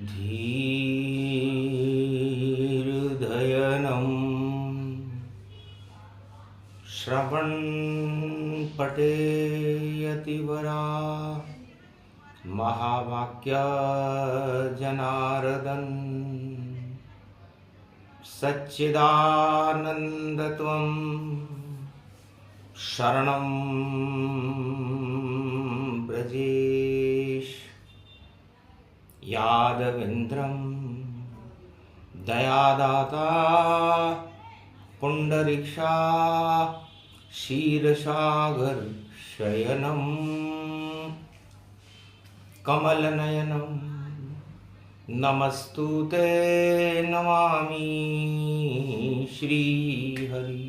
धीर्धयनं श्रवणपठेयतिवरा महावाक्य जनार्दन सच्चिदानन्दत्वं शरणं ब्रजेश यादवेन्द्रं दयादाता पुंडरीक्षा क्षीरसागर शयनं कमलनयनं नमस्तुते नमामि श्रीहरि।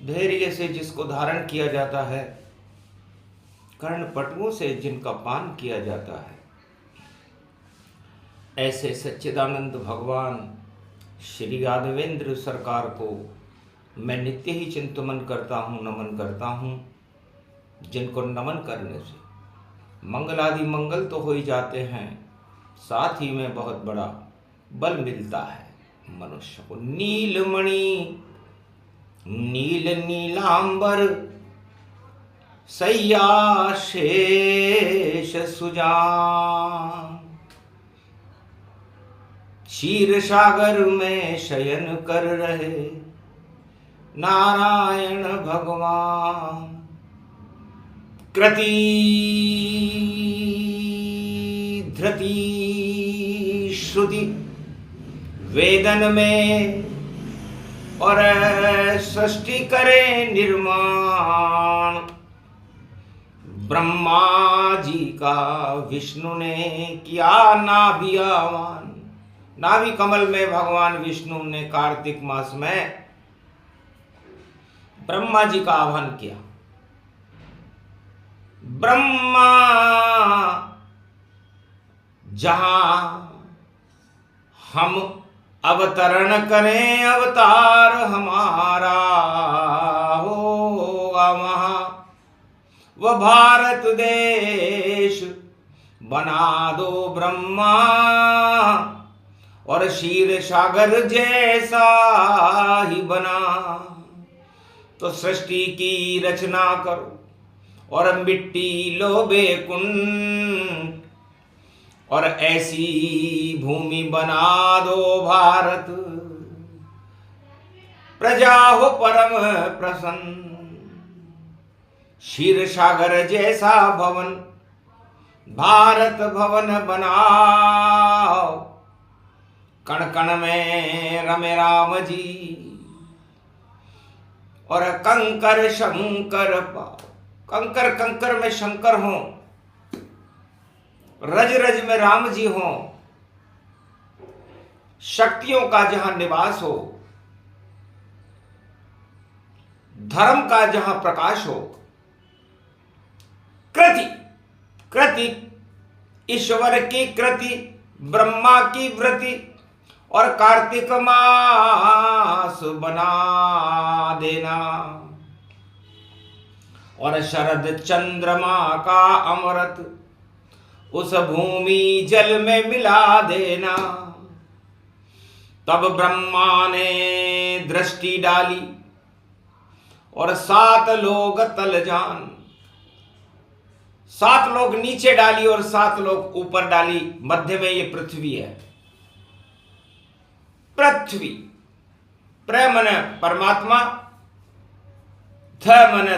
धैर्य से जिसको धारण किया जाता है, कर्णपटुओं से जिनका पान किया जाता है, ऐसे सच्चिदानंद भगवान श्री यादवेंद्र सरकार को मैं नित्य ही चिंतन करता हूँ, नमन करता हूँ। जिनको नमन करने से मंगलादि मंगल तो हो ही जाते हैं, साथ ही में बहुत बड़ा बल मिलता है मनुष्य को। नीलमणि नील नीलांबर सैया शेष सुजान, क्षीर सागर में शयन कर रहे नारायण भगवान। कृति धृति श्रुति वेदन में और सृष्टि करे निर्माण, ब्रह्मा जी का विष्णु ने किया नाभि आह्वान। नाभि कमल में भगवान विष्णु ने कार्तिक मास में ब्रह्मा जी का आह्वान किया। ब्रह्मा जहां हम अवतरण करें, अवतार हमारा होगा वहां, वह भारत देश बना दो ब्रह्मा, और क्षीर सागर जैसा ही बना। तो सृष्टि की रचना करो और मिट्टी लो बेकुंठ, और ऐसी भूमि बना दो भारत, प्रजा हो परम प्रसन्न। क्षीर सागर जैसा भवन भारत भवन बनाओ, कण कण में रमे राम जी, और कंकर शंकर पाओ। कंकर कंकर में शंकर हो, रज रज में राम जी हो, शक्तियों का जहां निवास हो, धर्म का जहां प्रकाश हो। कृति कृति ईश्वर की कृति, ब्रह्मा की वृत्ति, और कार्तिक मास बना देना, और शरद चंद्रमा का अमृत उस भूमि जल में मिला देना। तब ब्रह्मा ने दृष्टि डाली और 7 लोग तल जान, 7 लोग नीचे डाली और 7 लोग ऊपर डाली। मध्य में ये पृथ्वी है। पृथ्वी प्र मन परमात्मा, ध मन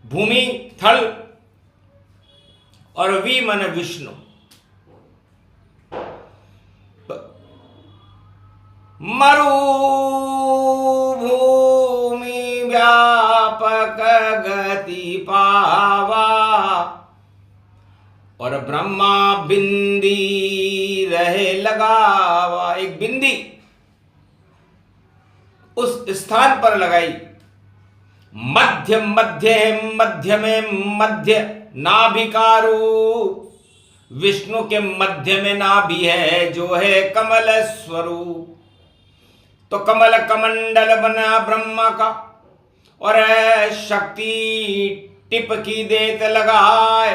भूमि थल, और वी मन विष्णु। मरुभूमि व्यापक गति पावा, और ब्रह्मा बिंदी रहे लगावा। एक बिंदी उस स्थान पर लगाई। मध्य मध्य मध्य में मध्य नाभि का रूप, विष्णु के मध्य में नाभि है जो है कमल स्वरूप। तो कमल कमंडल बना ब्रह्मा का, और शक्ति टिप की देत लगाए,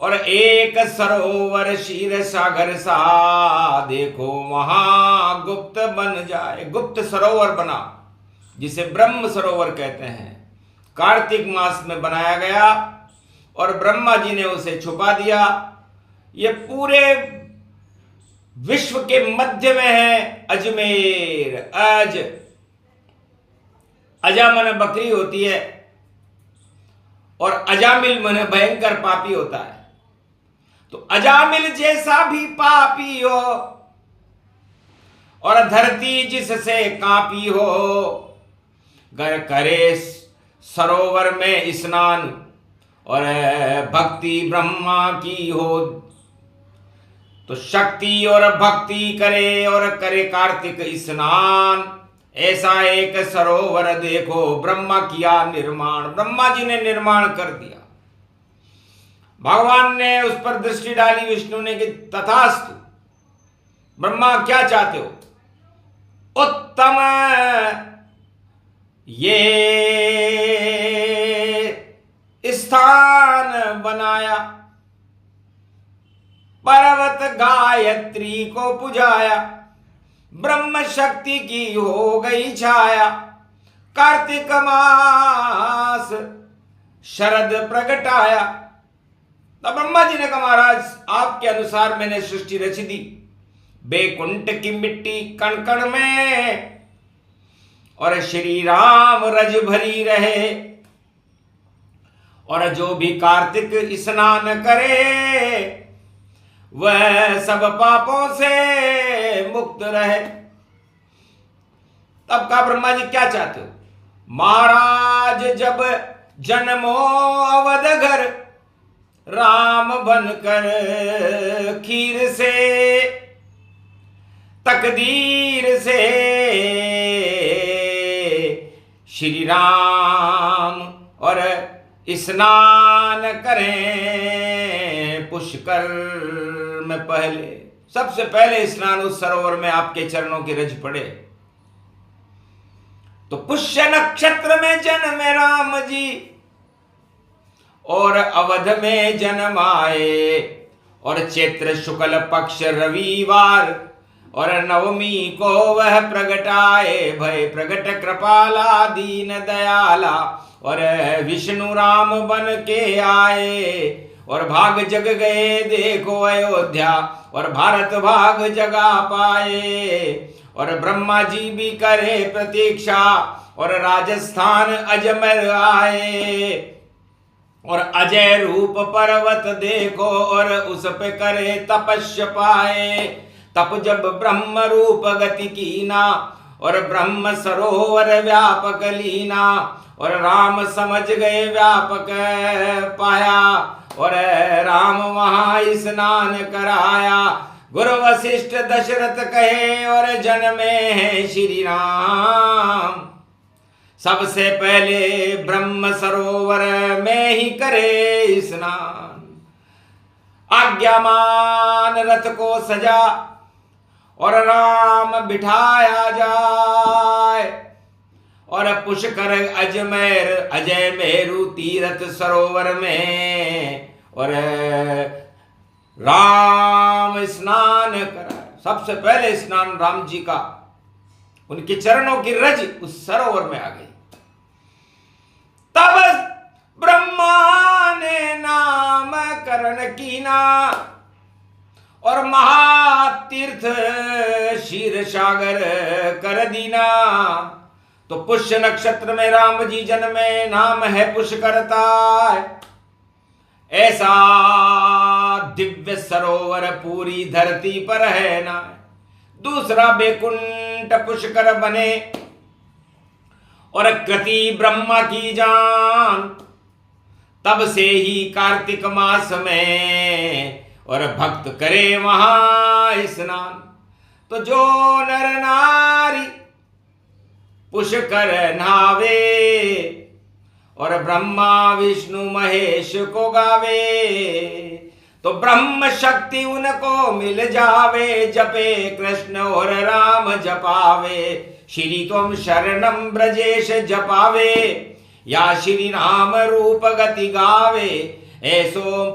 और एक सरोवर क्षीर सागर सा, देखो वहां गुप्त बन जाए। गुप्त सरोवर बना, जिसे ब्रह्म सरोवर कहते हैं, कार्तिक मास में बनाया गया और ब्रह्मा जी ने उसे छुपा दिया। ये पूरे विश्व के मध्य में है अजमेर। अजा मन बकरी होती है और अजामिल मन भयंकर पापी होता है। तो अजामिल जैसा भी पापी हो और धरती जिससे कांपी हो, गर करे सरोवर में स्नान और भक्ति ब्रह्मा की हो, तो शक्ति और भक्ति करे और करे कार्तिक स्नान। ऐसा एक सरोवर देखो ब्रह्मा किया निर्माण। ब्रह्मा जी ने निर्माण कर दिया। भगवान ने उस पर दृष्टि डाली, विष्णु ने कि तथास्तु। ब्रह्मा क्या चाहते हो? उत्तम ये स्थान बनाया, पर्वत गायत्री को पुजाया, ब्रह्म शक्ति की हो गई छाया। कार्तिक मास शरद प्रगटाया। तब ब्रह्मा जी ने कहा महाराज आपके अनुसार मैंने सृष्टि रच दी। बैकुंठ की मिट्टी कण कण में और श्री राम रज भरी रहे, और जो भी कार्तिक स्नान करे वह सब पापों से मुक्त रहे। तब कहा ब्रह्मा जी क्या चाहते हो? महाराज जब जन्मो अवध घर, राम बनकर खीर से, तकदीर से श्री राम और स्नान करें पुष्कर में। पहले सबसे पहले स्नान उस सरोवर में आपके चरणों की रज पड़े। तो पुष्य नक्षत्र में जन्मे राम जी और अवध में जन्म आए, और चैत्र शुक्ल पक्ष रविवार और नवमी को वह प्रगटाए। भय प्रगट कृपाला दीन दयाला, और विष्णु राम बन के आए, और भाग जग गए देखो अयोध्या, और भारत भाग जगा पाए। और ब्रह्मा जी भी करे प्रतीक्षा, और राजस्थान अजमेर आए, और अजय रूप पर्वत देखो, और उस पे करे तपस्या पाए। तप जब ब्रह्म रूप गति कीना, और ब्रह्म सरोवर व्यापक लीना, और राम समझ गए व्यापक पाया, और राम वहां स्नान कराया। गुरु वशिष्ठ दशरथ कहे, और जन्मे हैं श्री राम, सबसे पहले ब्रह्म सरोवर में ही करे स्नान। आज्ञामान रथ को सजा, और राम बिठाया जाए, और पुष्कर अजमेर अजय मेरु तीर्थ सरोवर में, और राम स्नान कराए। सबसे पहले स्नान राम जी का, उनके चरणों की रज उस सरोवर में आ गई। तब ब्रह्मा ने नामकरण कीना, और महातीर्थ क्षीर सागर कर दीना। तो पुष्य नक्षत्र में राम जी जन्मे, नाम है पुष्करता। ऐसा दिव्य सरोवर पूरी धरती पर है ना। दूसरा बैकुंठ पुष्कर बने, और कृति ब्रह्मा की जान। तब से ही कार्तिक मास में और भक्त करे वहां स्नान। तो जो नर नारी पुष्कर नहावे, और ब्रह्मा विष्णु महेश को गावे, तो ब्रह्म शक्ति उनको मिल जावे। जपे कृष्ण और राम जपावे, श्री तुम शरणम ब्रजेश जपावे, या श्री राम रूप गति गावे। ऐसो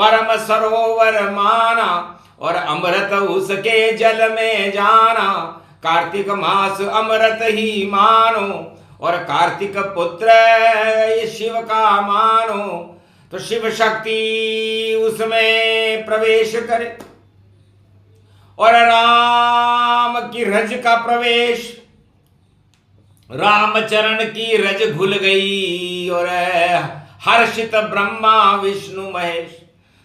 परम सरोवर माना और अमृत उसके जल में जाना। कार्तिक मास अमृत ही मानो और कार्तिक पुत्र ये शिव का मानो। तो शिव शक्ति उसमें प्रवेश करे और राम की रज का प्रवेश, रामचरण की रज घुल गई और हर्षित ब्रह्मा विष्णु महेश।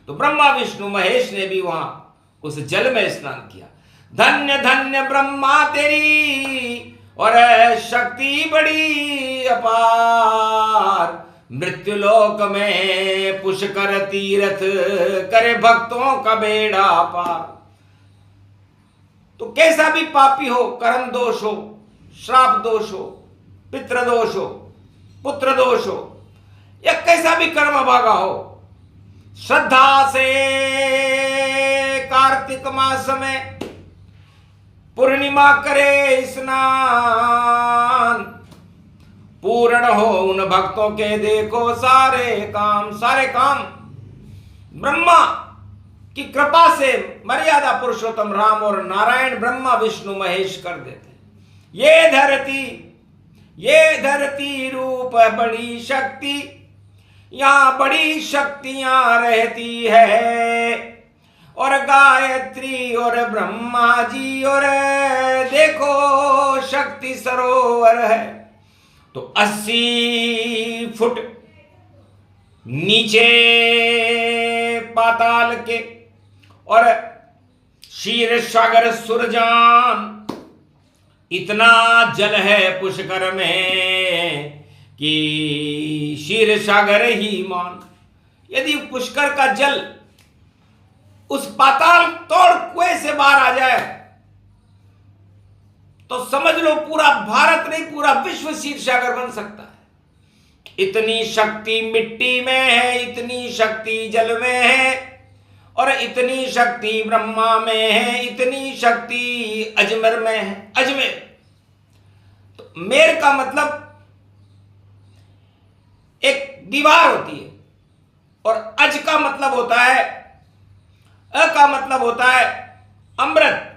तो ब्रह्मा विष्णु महेश ने भी वहां उस जल में स्नान किया। धन्य धन्य ब्रह्मा तेरी और शक्ति बड़ी अपार, मृत्युलोक में पुष्कर तीर्थ करे भक्तों का बेड़ा पार। तो कैसा भी पापी हो, कर्म दोष हो, श्राप दोष हो, पितृ दोष हो, पुत्र दोष हो, या कैसा भी कर्म भागा हो, श्रद्धा से कार्तिक मास में पूर्णिमा करे स्नान, पूर्ण हो उन भक्तों के देखो सारे काम। सारे काम ब्रह्मा की कृपा से मर्यादा पुरुषोत्तम राम और नारायण ब्रह्मा विष्णु महेश कर देते। ये धरती रूप बड़ी शक्ति, यहां बड़ी शक्तियां रहती है और गायत्री और ब्रह्मा जी और देखो शक्ति सरोवर है। तो 80 फुट नीचे पाताल के और क्षीर सागर सुरजान इतना जल है पुष्कर में कि क्षीर सागर ही मान। यदि पुष्कर का जल उस पाताल तोड़ कुएं से बाहर आ जाए तो समझ लो पूरा भारत नहीं पूरा विश्व क्षीर सागर बन सकता है। इतनी शक्ति मिट्टी में है, इतनी शक्ति जल में है और इतनी शक्ति ब्रह्मा में है, इतनी शक्ति अजमेर में है। अजमेर तो मेर का मतलब एक दीवार होती है और अज का मतलब होता है, अ का मतलब होता है अमृत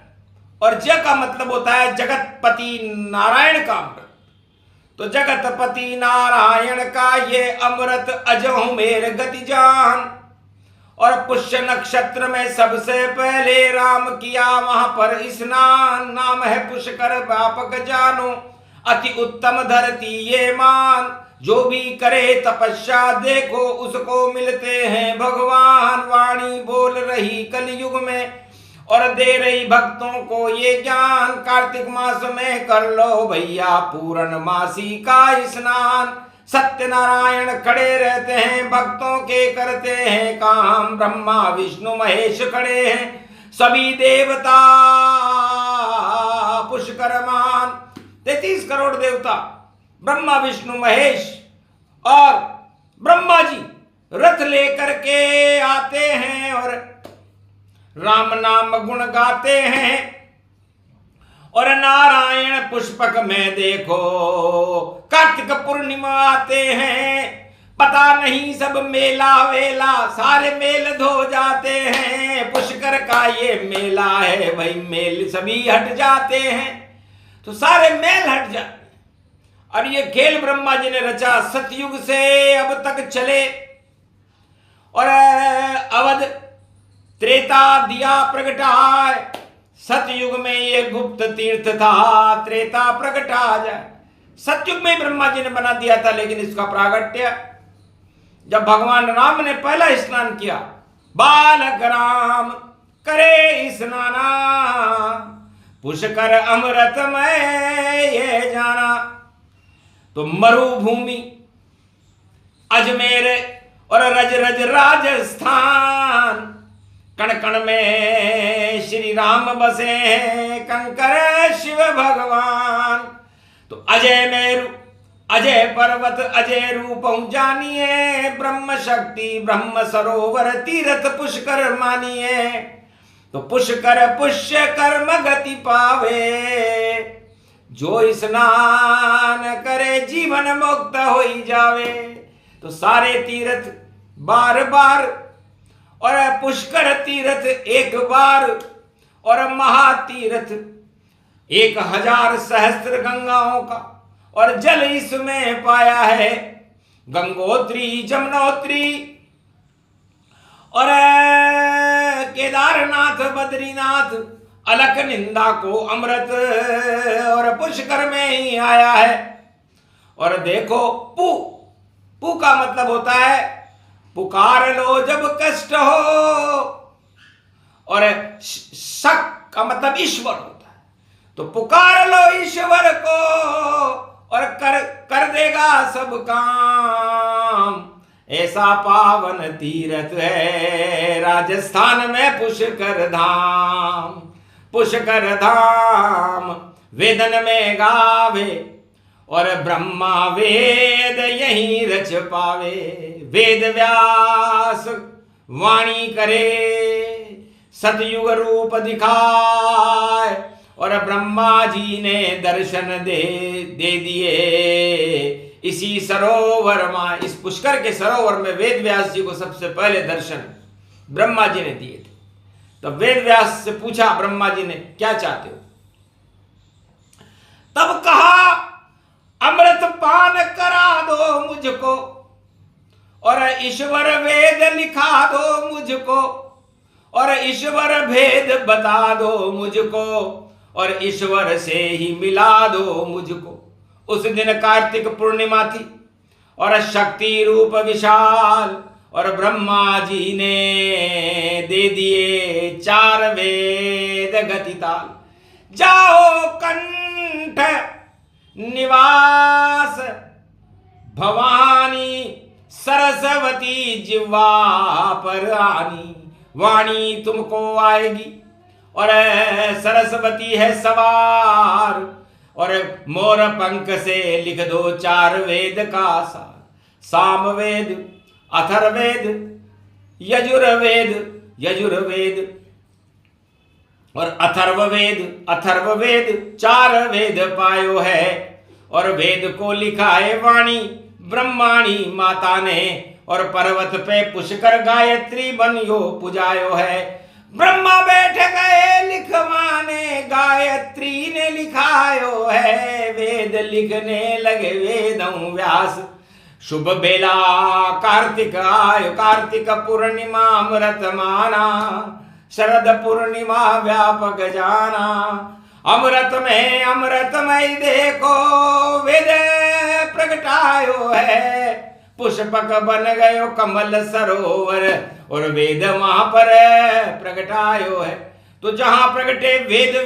और ज का मतलब होता है जगतपति नारायण का अमृत। तो जगतपति नारायण का ये अमृत अजहु मेर गति जान। और पुष्य नक्षत्र में सबसे पहले राम किया वहां पर स्नान, नाम है पुष्कर व्यापक जानो। अति उत्तम धरती ये मान, जो भी करे तपस्या देखो उसको मिलते हैं भगवान। वाणी बोल रही कलयुग में और दे रही भक्तों को ये ज्ञान। कार्तिक मास में कर लो भैया पूर्णमासी का स्नान। सत्यनारायण खड़े रहते हैं भक्तों के, करते हैं काम। ब्रह्मा विष्णु महेश खड़े हैं, सभी देवता पुष्कर मान। 33 करोड़ देवता ब्रह्मा विष्णु महेश और ब्रह्मा जी रथ लेकर के आते हैं और राम नाम गुण गाते हैं। और नारायण पुष्पक में देखो कार्तिक पूर्णिमा आते हैं। पता नहीं सब मेला वेला सारे मेल धो जाते हैं। पुष्कर का ये मेला है भाई, मेल सभी हट जाते हैं। तो सारे मेल हट जाते हैं और ये खेल ब्रह्मा जी ने रचा सतयुग से अब तक चले। और अवध त्रेता दिया प्रगटाए, सतयुग में ये गुप्त तीर्थ था, त्रेता प्रगटा जाए। सतयुग में ब्रह्मा जी ने बना दिया था, लेकिन इसका प्रागट्य जब भगवान राम ने पहला स्नान किया, बालक राम करे स्नाना, पुष्कर अमृत में ये जाना। तो मरुभूमि अजमेर और रज रज राजस्थान, कण कण में श्री राम बसे हैं, कंकर शिव भगवान। तो अजय मेरु अजय पर्वत अजय रूप जानिए, ब्रह्म शक्ति ब्रह्म सरोवर तीर्थ पुष्कर मानिए। तो पुष्कर पुष्य कर्म गति पावे, जो स्नान करे जीवन मुक्त हो जावे। तो सारे तीर्थ बार बार और पुष्कर तीर्थ एक बार और महातीर्थ 1000 सहस्त्र गंगाओं का और जल इसमें पाया है। गंगोत्री जमुनोत्री और केदारनाथ बद्रीनाथ अलकनंदा को अमृत और पुष्कर में ही आया है। और देखो पू का मतलब होता है पुकार लो जब कष्ट हो, और शक का मतलब ईश्वर होता है। तो पुकार लो ईश्वर को और कर देगा सब काम। ऐसा पावन तीर्थ है राजस्थान में पुष्कर धाम। पुष्कर धाम वेदन में गावे और ब्रह्मा वेद यही रच पावे। वेद व्यास वाणी करे सतयुग रूप दिखाए, और ब्रह्मा जी ने दर्शन दे दिए इसी सरोवर में। इस पुष्कर के सरोवर में वेद व्यास जी को सबसे पहले दर्शन ब्रह्मा जी ने दिए थे। तो वेद व्यास से पूछा ब्रह्मा जी ने क्या चाहते हो? तब कहा अमृत पान करा दो मुझको और ईश्वर वेद लिखा दो मुझको, और ईश्वर भेद बता दो मुझको, और ईश्वर से ही मिला दो मुझको। उस दिन कार्तिक पूर्णिमा थी और शक्ति रूप विशाल, और ब्रह्मा जी ने दे दिए 4 वेद गति ताल। जाओ कंठ निवास भवानी सरस्वती जिह्वा पर आनी। वाणी तुमको आएगी और सरस्वती है सवार, और मोर पंख से लिख दो 4 वेद का सार। सामवेद अथर्ववेद यजुर्वेद और अथर्ववेद 4 वेद पायो है। और वेद को लिखा है वाणी ब्रह्माणी माता ने, और पर्वत पे पुष्कर गायत्री बनियो पुजायो है। ब्रह्मा बैठ गए लिखवाने गायत्री ने लिखायो है। वेद लिखने लगे वेदों व्यास। शुभ बेला कार्तिक आयो, कार्तिक पूर्णिमा अमृत माना, शरद पूर्णिमा व्यापक जाना। अमृतमय देखो वेद प्रगटायो है। पुष्पक बन गयो कमल सरोवर, और वेद वहां पर प्रगटायो है। तो जहां प्रगटे वेद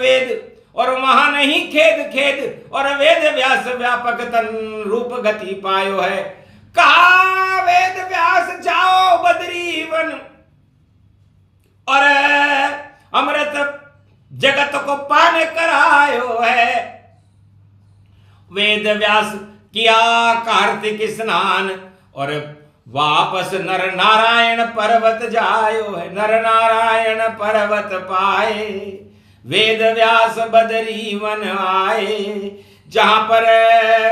और वहां नहीं खेद, और वेद व्यास व्यापक तन रूप गति पायो है। कहा वेद व्यास जाओ बद्री वन, और अमृत जगत को पान करायो है। वेद व्यास किया कार्तिक स्नान, और वापस नर नारायण पर्वत जायो है। नर नारायण पर्वत पाए, वेद व्यास बदरी वन आए। जहां पर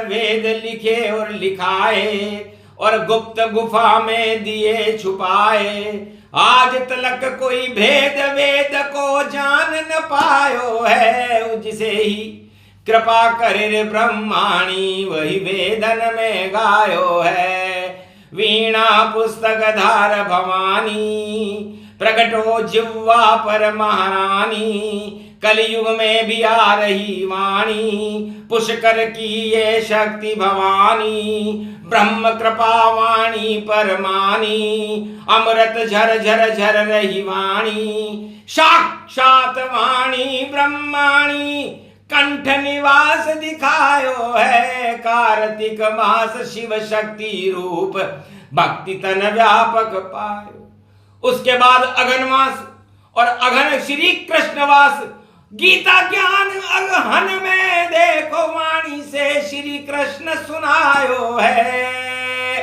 वेद लिखे और लिखाए, और गुप्त गुफा में दिए छुपाए। आज तलक कोई भेद वेद को जान न पायो है। जिसे ही कृपा करे ब्रह्माणी वही वेदन में गायो है। वीणा पुस्तक धार भवानी प्रगटो जिह्वा पर महारानी। कलयुग में भी आ रही वाणी, पुष्कर की ये शक्ति भवानी। ब्रह्म कृपा वाणी परमानी, अमृत झर झर झर रही वाणी। साक्षात वाणी ब्रह्माणी, कंठ निवास दिखायो है। कार्तिक मास शिव शक्ति रूप, भक्ति तन व्यापक पायो। उसके बाद अघन मास और अघन श्री कृष्णवास। गीता ज्ञान अगहन में देखो वाणी से श्री कृष्ण सुनायो है।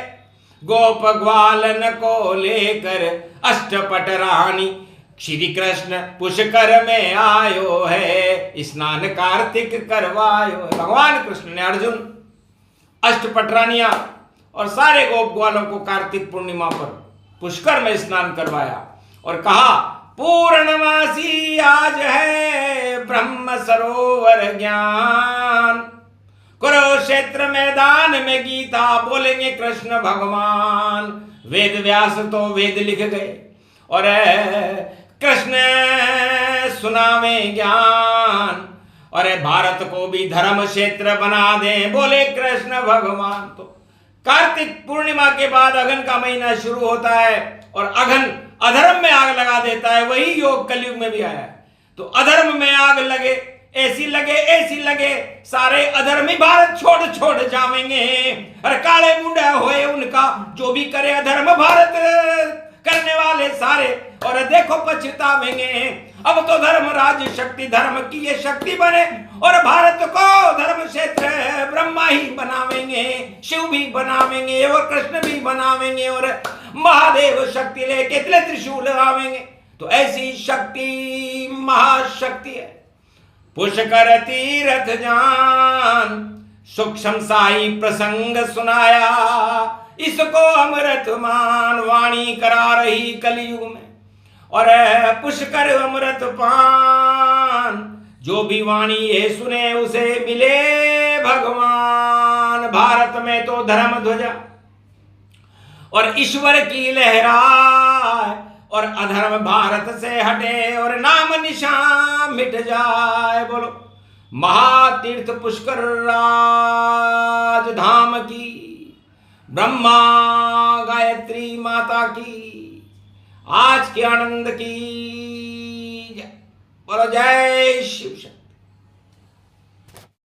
गोप ग्वालन को लेकर अष्टपट रानी, श्री कृष्ण पुष्कर में आयो है। स्नान कार्तिक करवायो है। भगवान कृष्ण ने अर्जुन अष्टपट रानियां और सारे गोप ग्वालों को कार्तिक पूर्णिमा पर पुष्कर में स्नान करवाया। और कहा पूर्णमासी आज है ब्रह्म सरोवर ज्ञान। कुरुक्षेत्र मैदान में गीता बोलेंगे कृष्ण भगवान। वेद व्यास तो वेद लिख गए और कृष्ण सुनावे ज्ञान। और भारत को भी धर्म क्षेत्र बना दें बोले कृष्ण भगवान। तो कार्तिक पूर्णिमा के बाद अघन का महीना शुरू होता है और अघन अधर्म में आग लगा देता है। वही योग कलयुग में भी आया है। तो अधर्म में आग लगे, ऐसी लगे सारे अधर्मी भारत छोड़ छोड़ जावेंगे। और काले मुंडा होए उनका जो भी करे अधर्म भारत करने वाले सारे, और देखो पछतावेंगे। अब तो धर्म राज शक्ति धर्म की ये शक्ति बने और भारत को धर्म क्षेत्र ब्रह्मा ही बनावेंगे, शिव भी बनावेंगे और कृष्ण भी बनावेंगे और महादेव शक्ति लेके त्रिशूल आवेंगे। तो ऐसी शक्ति महाशक्ति है। पुष्कर तीर्थ जान सूक्ष्म साई प्रसंग सुनाया, इसको अमृत मान वाणी करा रही कलयुग में। और पुष्कर अमृत पान जो भी वाणी ये सुने उसे मिले भगवान। भारत में तो धर्म ध्वजा और ईश्वर की लहराए और अधर्म भारत से हटे और नाम निशान मिट जाए। बोलो महातीर्थ पुष्कर राजधाम की, ब्रह्मा गायत्री माता की आज के आनंद की। बोलो जय शिव।